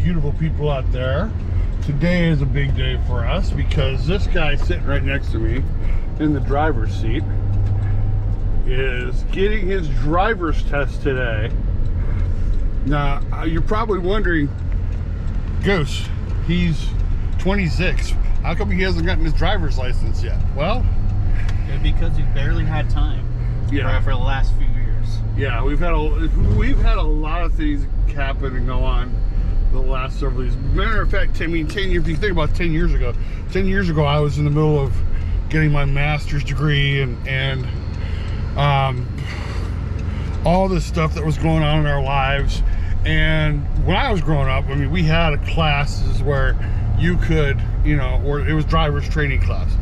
beautiful people out there. Today is a big day for us because this guy sitting right next to me in the driver's seat is getting his driver's test today. Now, you're probably wondering, Goose, he's 26. How come he hasn't gotten his driver's license yet? Well, because we've barely had time. Yeah. For the last few years. Yeah, we've had a lot of things happen and go on the last several years. Matter of fact, I mean, 10 years. If you think about 10 years ago, I was in the middle of getting my master's degree and all this stuff that was going on in our lives. And when I was growing up, I mean, we had classes where you could, you know, or it was driver's training classes.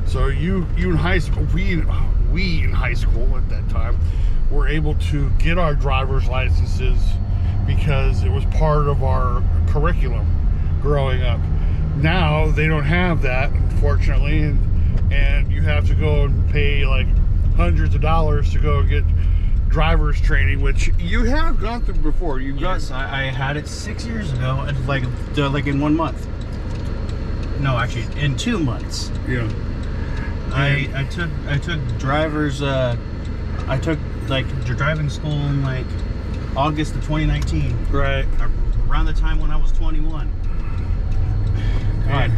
So you in high school, we in high school at that time were able to get our driver's licenses because it was part of our curriculum growing up. Now they don't have that, unfortunately, and you have to go and pay like hundreds of dollars to go get driver's training, which you have gone through before. Yes, I had it 6 years ago, like in 1 month. No, actually, in 2 months. Yeah. I took driver's I took like driving school in like August of 2019. Right. Around the time when I was 21. God.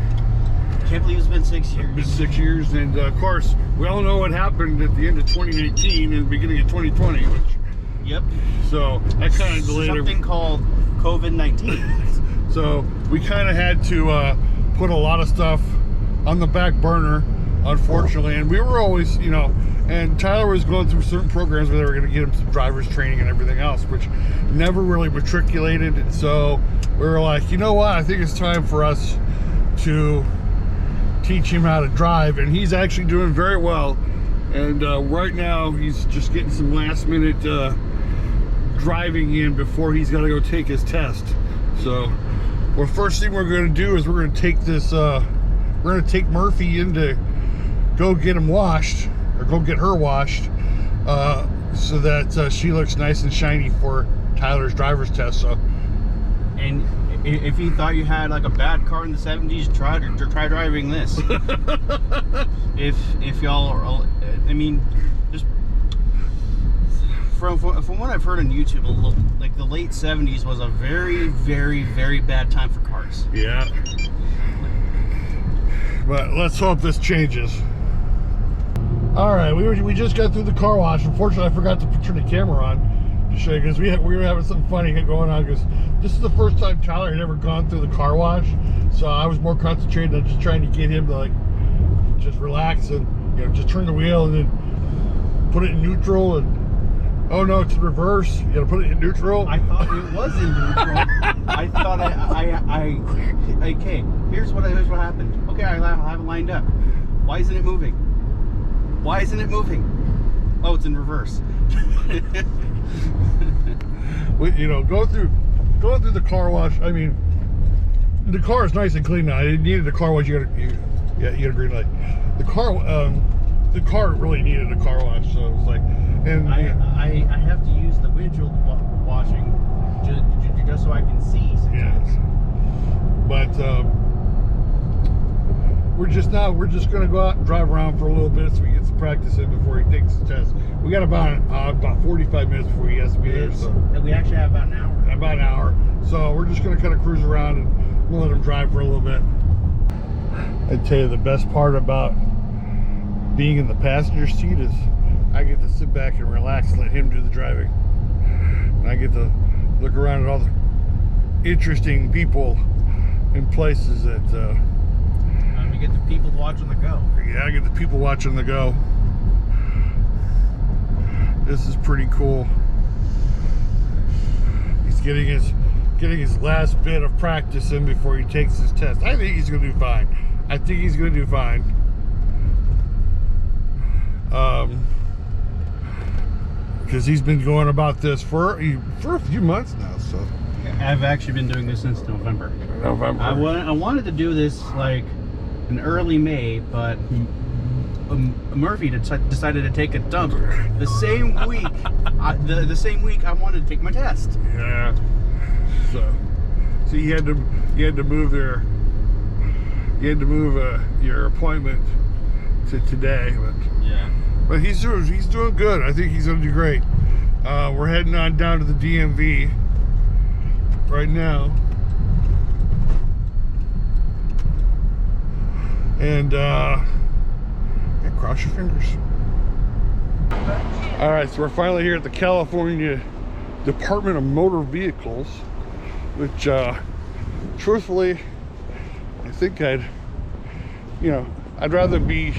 Can't believe it's been 6 years. It's been 6 years, and of course, we all know what happened at the end of 2019 and the beginning of 2020. Which, yep. So that kind of delayed something called COVID-19. So we kind of had to put a lot of stuff on the back burner, unfortunately, and we were always, you know, and Tyler was going through certain programs where they were going to get him some driver's training and everything else, which never really matriculated. And so we were like, you know what, I think it's time for us to teach him how to drive, and he's actually doing very well. And right now he's just getting some last minute driving in before he's got to go take his test. So well, first thing we're going to do is we're going to take this we're going to take Murphy in to go get him washed, or go get her washed, so that she looks nice and shiny for Tyler's driver's test. So, and if you thought you had like a bad car in the 70s, try driving this. if y'all are, I mean, just from what I've heard on YouTube, like the late 70s was a very, very, very bad time for cars. Yeah. But let's hope this changes. All right, we just got through the car wash. Unfortunately, I forgot to turn the camera on to show you, because we were having something funny going on, because this is the first time Tyler had ever gone through the car wash. So I was more concentrated on just trying to get him to like just relax and, you know, just turn the wheel and then put it in neutral. And oh no, it's in reverse. You gotta put it in neutral. I thought it was in neutral. I thought okay, here's what happened. Okay, I have it lined up. Why isn't it moving? Why isn't it moving? Oh, it's in reverse. You know, going through the car wash. I mean, the car is nice and clean now. It needed a car wash. You got a green light. The car really needed a car wash. So it was like, and I have to use the windshield washing just so I can see sometimes. Yes. But we're just gonna go out and drive around for a little bit so we get some practice in before he takes the test. We got about 45 minutes before he has to be there. So we actually have about an hour. About an hour. So we're just gonna kind of cruise around and we'll let him drive for a little bit. I tell you, the best part about being in the passenger seat is I get to sit back and relax and let him do the driving. And I get to look around at all the interesting people and places that you get the people watch on the go. Yeah, I get the people watch on the go. This is pretty cool. He's getting his last bit of practice in before he takes his test. I think he's gonna do fine. Because he's been going about this for a few months now. So I've actually been doing this since November. I wanted to do this like in early May, but Murphy decided to take a dump the same week. The same week I wanted to take my test. Yeah. So So you had to move your appointment to today, but he's doing good. I think he's gonna do great. We're heading on down to the DMV right now, and cross your fingers. All right, so we're finally here at the California Department of Motor Vehicles, which truthfully, I think I'd rather be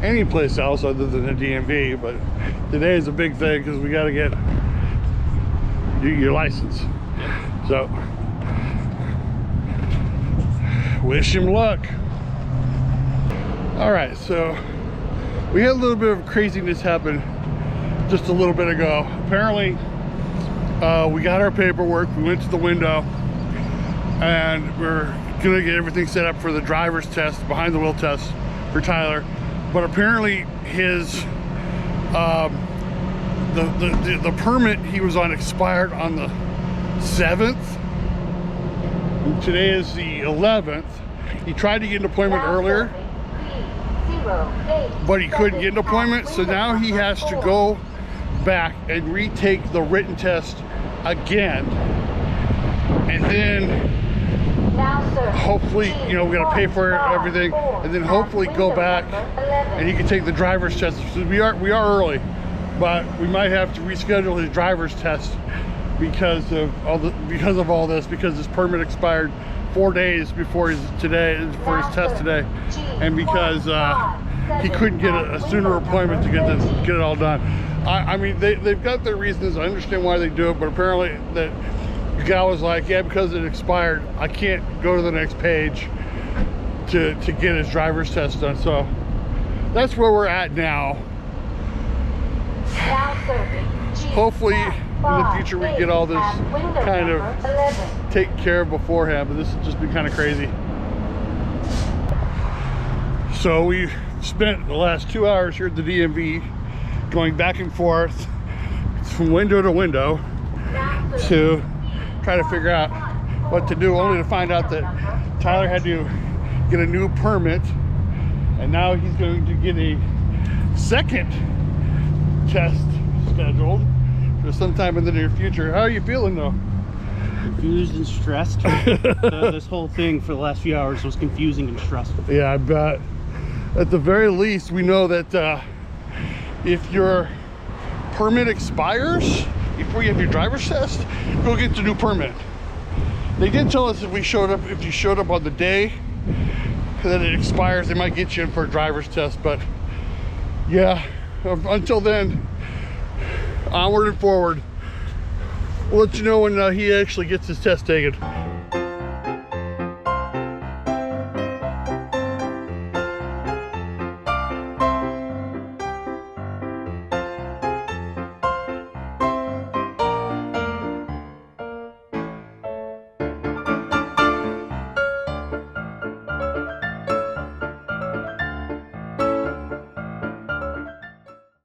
any place else other than the DMV, but today is a big thing because we got to get your license. So wish him luck. All right, so we had a little bit of craziness happen just a little bit ago. Apparently we got our paperwork, we went to the window, and we're gonna get everything set up for the driver's test, behind the wheel test for Tyler. But apparently his the permit he was on expired on the 7th. Today is the 11th. He tried to get an appointment earlier, but he couldn't get an appointment, so now he has to go back and retake the written test again, and then hopefully, we gotta pay for everything, and then hopefully go back and he can take the driver's test. So we are early, but we might have to reschedule his driver's test because of all this, because his permit expired 4 days before his test today, and because he couldn't get a sooner appointment to get it all done. I mean, they've got their reasons. I understand why they do it, but apparently that the guy was like, yeah, because it expired, I can't go to the next page to get his driver's test done. So that's where we're at now. Hopefully in the future we get all this kind of taken care of beforehand, but this has just been kind of crazy. So we spent the last 2 hours here at the DMV going back and forth from window to window to try to figure out what to do, only to find out that Tyler had to get a new permit, and now he's going to get a second test scheduled for sometime in the near future. How are you feeling though? Confused and stressed. This whole thing for the last few hours was confusing and stressful. Yeah, I bet. At the very least, we know that if your permit expires before you have your driver's test, go get the new permit. They did tell us if you showed up on the day that it expires, they might get you in for a driver's test. But yeah, until then, onward and forward. We'll let you know when he actually gets his test taken.